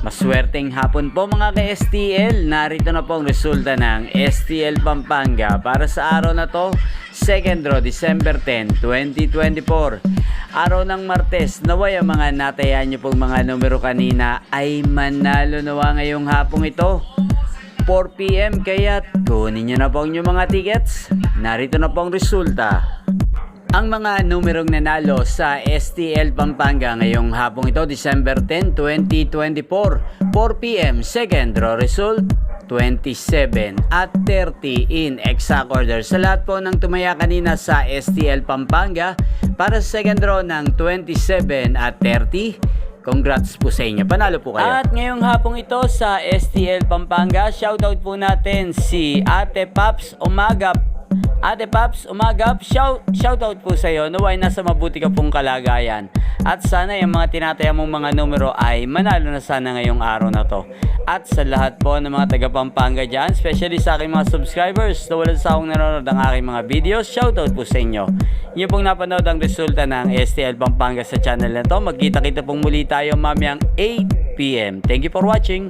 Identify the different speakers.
Speaker 1: Maswerteng hapon po mga ka-STL. Narito na po ang resulta ng STL Pampanga para sa araw na to, 2nd draw, December 10, 2024. Araw ng Martes, naway ang mga natayaan nyo pong mga numero kanina ay manalo nawa ngayong hapong ito. 4 PM kaya kunin nyo na po ang inyong mga tickets. Narito na po ang resulta. Ang mga numerong nanalo sa STL Pampanga ngayong hapong ito, December 10, 2024, 4 PM, second draw result, 27 at 30 in exact order. Sa lahat po ng tumaya kanina sa STL Pampanga para sa second draw ng 27 at 30, congrats po sa inyo. Panalo po kayo. At ngayong hapong ito sa STL Pampanga, shoutout po natin si Ate Paps Umagap. Ate Paps Umagap, shoutout po sa iyo. Naway nasa mabuti ka pong kalagayan. At sana yung mga tinataya mong mga numero ay manalo na sana ngayong araw na to. At sa lahat po ng mga taga Pampanga dyan, especially sa aking mga subscribers na wala sa akong nanonood ng aking mga videos, shoutout po sa inyo. Inyo pong napanood ang resulta ng STL Pampanga sa channel na to. Magkita-kita pong muli tayo mamayang 8 PM. Thank you for watching.